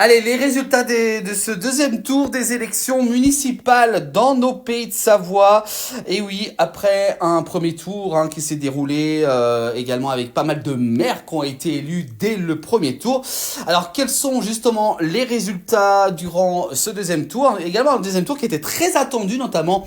Allez, les résultats de ce deuxième tour des élections municipales dans nos pays de Savoie. Et oui, après un premier tour qui s'est déroulé également avec pas mal de maires qui ont été élus dès le premier tour. Alors, quels sont justement les résultats durant ce deuxième tour? Également un deuxième tour qui était très attendu, notamment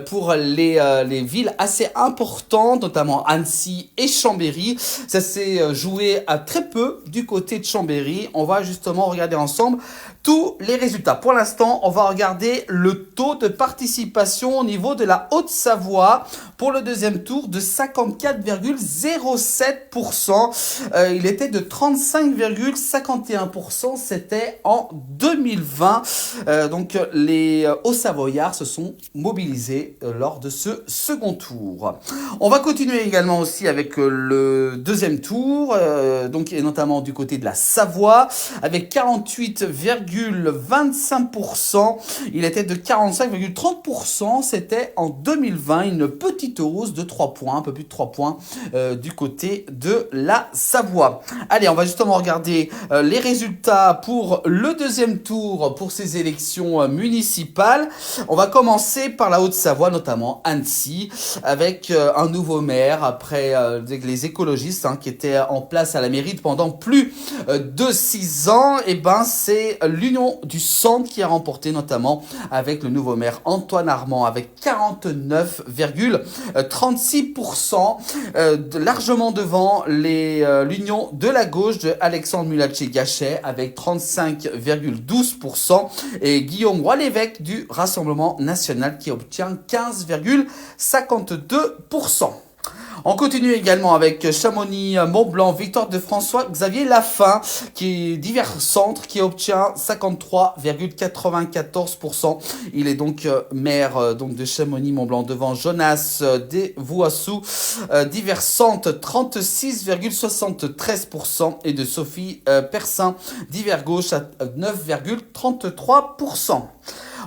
pour les villes assez importantes, notamment Annecy et Chambéry. Ça s'est joué à très peu du côté de Chambéry. On va justement regarder ensemble tous les résultats. Pour l'instant, on va regarder le taux de participation au niveau de la Haute-Savoie pour le deuxième tour de 54,07%. Il était de 35,51%. C'était en 2020. Donc les Hauts-Savoyards se sont mobilisés lors de ce second tour. On va continuer également aussi avec le deuxième tour, donc et notamment du côté de la Savoie, avec 48,25%. Il était de 45,30%. C'était en 2020. Une petite hausse de 3 points, un peu plus de 3 points du côté de la Savoie. Allez, on va justement regarder les résultats pour le deuxième tour pour ces élections municipales. On va commencer par la Haute-Savoie, notamment Annecy, avec un nouveau maire après les écologistes qui étaient en place à la mairie pendant plus de 6 ans. Et ben c'est l'Union du Centre qui a remporté, notamment avec le nouveau maire Antoine Armand avec 49,36%, largement devant l'Union de la gauche de Alexandre Mulaché-Gachet avec 35,12% et Guillaume Roy-l'Évêque du Rassemblement national qui obtient 15,52%. On continue également avec Chamonix-Mont-Blanc, victoire de François-Xavier Lafin, qui est divers centre, qui obtient 53,94%. Il est donc maire de Chamonix-Mont-Blanc devant Jonas Desvouassou, divers centre 36,73% et de Sophie Persin, divers gauche à 9,33%.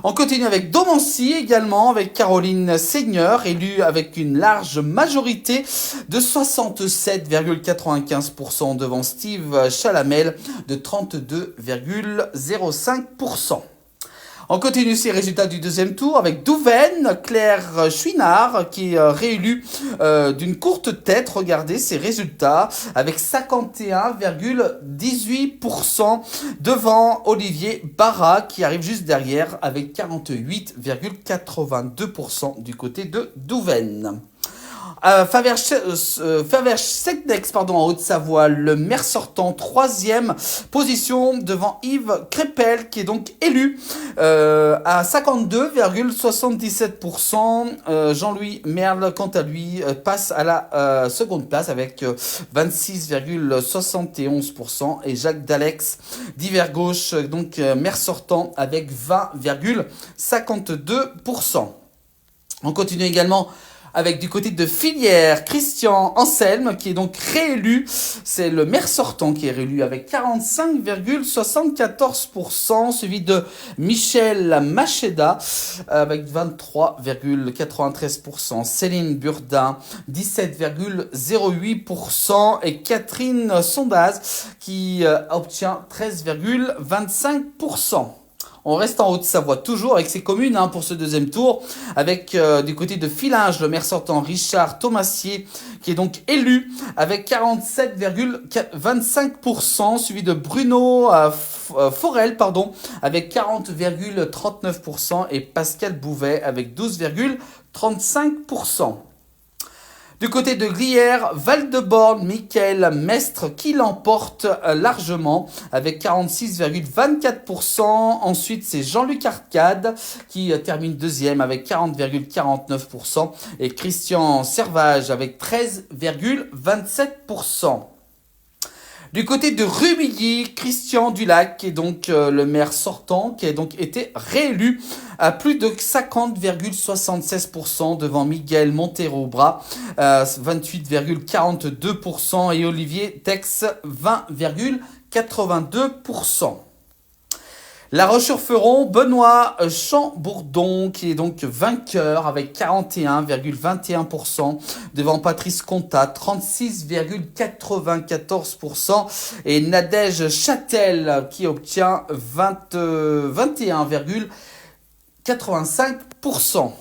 On continue avec Domancy également, avec Caroline Seigneur, élue avec une large majorité de 67,95% devant Steve Chalamel de 32,05%. On continue ces résultats du deuxième tour avec Douvaine, Claire Chouinard qui est réélue d'une courte tête. Regardez ces résultats avec 51,18% devant Olivier Barra qui arrive juste derrière avec 48,82% du côté de Douvaine. Faverges-Secdex, en Haute-Savoie, le maire sortant, 3e position devant Yves Crépel, qui est donc élu à 52,77%. Jean-Louis Merle, quant à lui, passe à la seconde place avec 26,71%. Et Jacques Dalex, divers gauche, donc maire sortant, avec 20,52%. On continue également avec du côté de Filière, Christian Anselme, qui est donc réélu. C'est le maire sortant qui est réélu avec 45,74%, suivi de Michel Macheda avec 23,93%, Céline Burdin, 17,08% et Catherine Sondaz qui obtient 13,25%. On reste en Haute-Savoie toujours avec ces communes pour ce deuxième tour, avec du côté de Fillinges, le maire sortant Richard Thomassier, qui est donc élu avec 47,25%, suivi de Bruno Forel, avec 40,39% et Pascal Bouvet avec 12,35%. Du côté de Glières, Val-de-Borne, Michael Mestre qui l'emporte largement avec 46,24%. Ensuite, c'est Jean-Luc Arcade qui termine deuxième avec 40,49% et Christian Servage avec 13,27%. Du côté de Rubilly, Christian Dulac, qui est donc le maire sortant, qui a donc été réélu à plus de 50,76% devant Miguel Montero-Bras, 28,42% et Olivier Tex, 20,82%. La Roche-sur-Foron, Benoît Chambourdon, qui est donc vainqueur avec 41,21%, devant Patrice Contat, 36,94%, et Nadège Châtel, qui obtient 21,85%.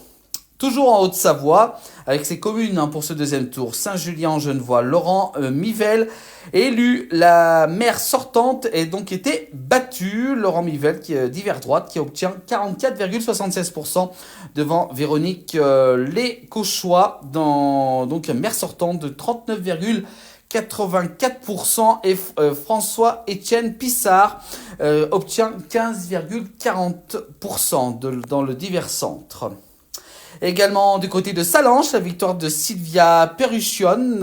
Toujours en Haute-Savoie, avec ses communes pour ce deuxième tour, Saint-Julien-en-Genevois, Laurent Mivel, élu la maire sortante, et donc été battu. Laurent Mivel, qui est d'hiver droite, qui obtient 44,76% devant Véronique Lescauchois, donc maire sortante de 39,84%, et François-Étienne Pissard obtient 15,40% dans le divers centre. Également du côté de Sallanches, la victoire de Sylvia Perruchion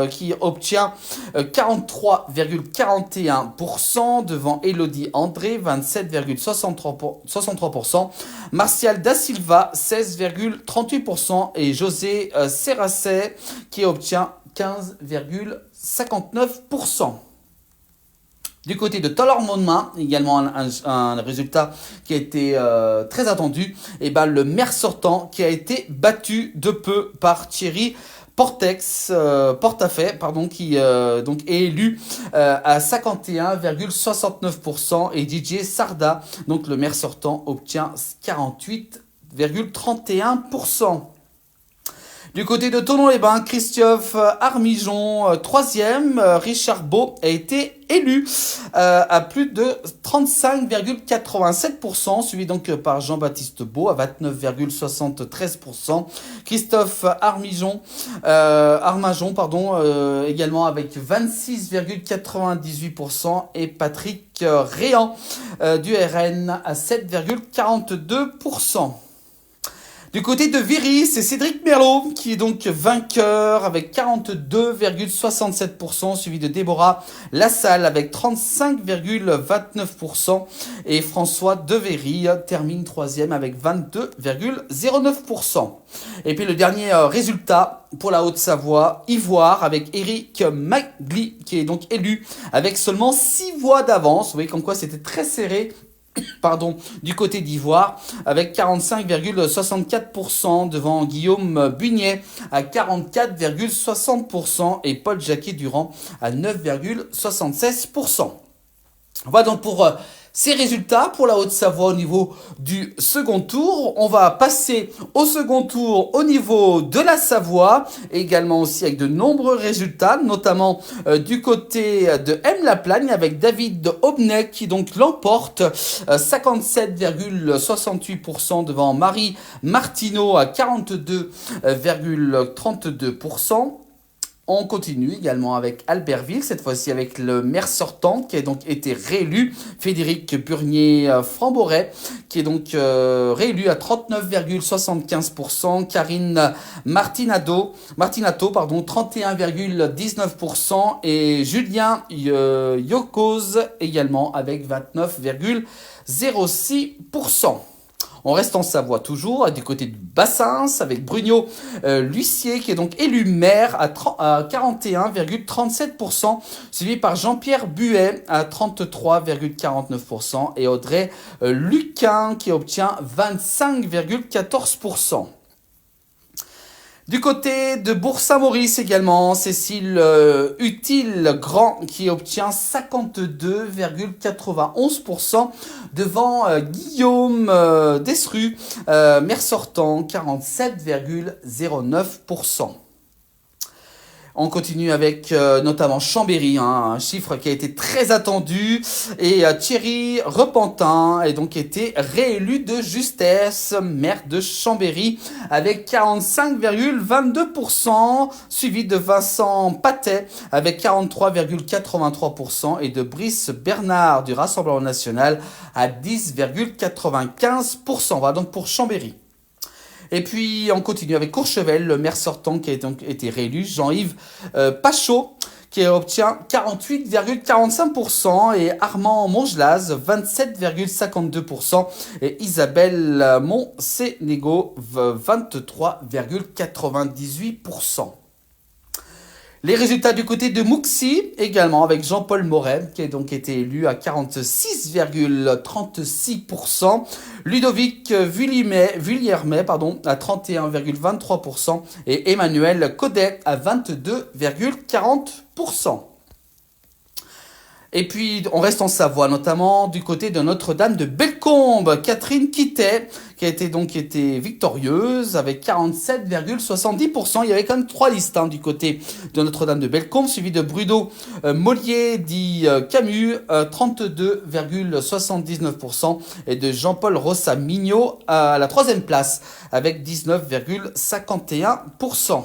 qui obtient 43,41% devant Elodie André, 27,63%, Martial Da Silva, 16,38% et José Serrasset qui obtient 15,59%. Du côté de Tolormont-de-Main, également un résultat qui a été très attendu, et le maire sortant qui a été battu de peu par Thierry Portafait, qui donc est élu à 51,69%, et Didier Sarda, donc le maire sortant, obtient 48,31%. Du côté de Thonon-les-Bains, Christophe Armijon, 3e, Richard Beau a été élu à plus de 35,87%, suivi donc par Jean-Baptiste Beau à 29,73%, Christophe Armajon, également avec 26,98%, et Patrick Réan du RN à 7,42%. Du côté de Viry, c'est Cédric Merlot qui est donc vainqueur avec 42,67%, suivi de Déborah Lassalle avec 35,29%, et François Devéry termine 3e avec 22,09%. Et puis le dernier résultat pour la Haute-Savoie, Ivoire, avec Eric Magli qui est donc élu avec seulement 6 voix d'avance. Vous voyez comme quoi c'était très serré. Du côté d'Ivoire, avec 45,64% devant Guillaume Bugnet à 44,60% et Paul Jacquet-Durand à 9,76%. Voilà donc pour ces résultats pour la Haute-Savoie au niveau du second tour. On va passer au second tour au niveau de la Savoie, également aussi avec de nombreux résultats, notamment du côté de M-Laplagne avec David Obnet qui donc l'emporte 57,68% devant Marie Martineau à 42,32%. On continue également avec Albertville, cette fois-ci avec le maire sortant qui a donc été réélu, Frédéric Burnier-Framboret, qui est donc réélu à 39,75%, Karine Martinato, 31,19%, et Julien Yokoz également avec 29,06%. On reste en Savoie toujours, du côté du Bassins, avec Bruno L'Huissier, qui est donc élu maire à 41,37%, suivi par Jean-Pierre Buet à 33,49%, et Audrey Luquin, qui obtient 25,14%. Du côté de Bourg-Saint-Maurice également, Cécile Utile-Grand qui obtient 52,91% devant Guillaume Desrues, maire sortant, 47,09%. On continue avec notamment Chambéry, un chiffre qui a été très attendu, et Thierry Repentin a donc été réélu de justesse, maire de Chambéry, avec 45,22%, suivi de Vincent Patet avec 43,83%, et de Brice Bernard du Rassemblement national à 10,95%. Voilà donc pour Chambéry. Et puis on continue avec Courchevel, le maire sortant qui a donc été réélu, Jean-Yves Pachot, qui obtient 48,45%, et Armand Mongelaz 27,52%, et Isabelle Monsénégo 23,98%. Les résultats du côté de Mouxy, également avec Jean-Paul Moret, qui a donc été élu à 46,36%. Ludovic Vuillermet à 31,23%. Et Emmanuel Codet à 22,40%. Et puis, on reste en Savoie, notamment du côté de Notre-Dame de Bellecombe. Catherine Quittet, qui a été victorieuse avec 47,70%. Il y avait quand même 3 listes du côté de Notre-Dame de Bellecombe, suivi de Bruno Mollier, dit Camus, 32,79%, et de Jean-Paul Rossa Mignot à la 3e place, avec 19,51%.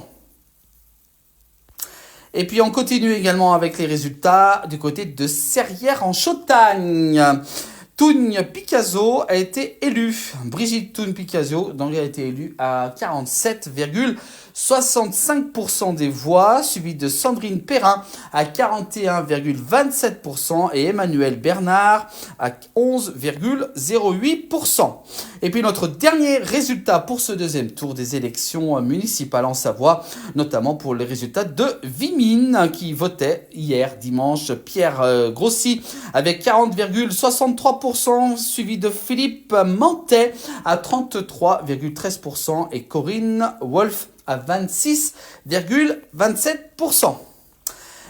Et puis on continue également avec les résultats du côté de Serrières en Chautagne. Tougne Picazo a été élue. Brigitte Tougne Picazo donc, a été élue à 47,65% des voix, suivi de Sandrine Perrin à 41,27% et Emmanuel Bernard à 11,08%. Et puis notre dernier résultat pour ce deuxième tour des élections municipales en Savoie, notamment pour les résultats de Vimines qui votait hier dimanche Pierre Grossi avec 40,63%, suivi de Philippe Mantet à 33,13% et Corinne Wolf à 26,27%.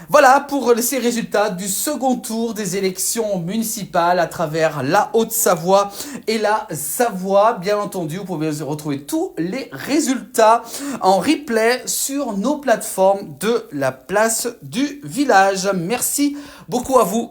Voilà pour ces résultats du second tour des élections municipales à travers la Haute-Savoie et la Savoie. Bien entendu, vous pouvez retrouver tous les résultats en replay sur nos plateformes de la place du village. Merci beaucoup à vous.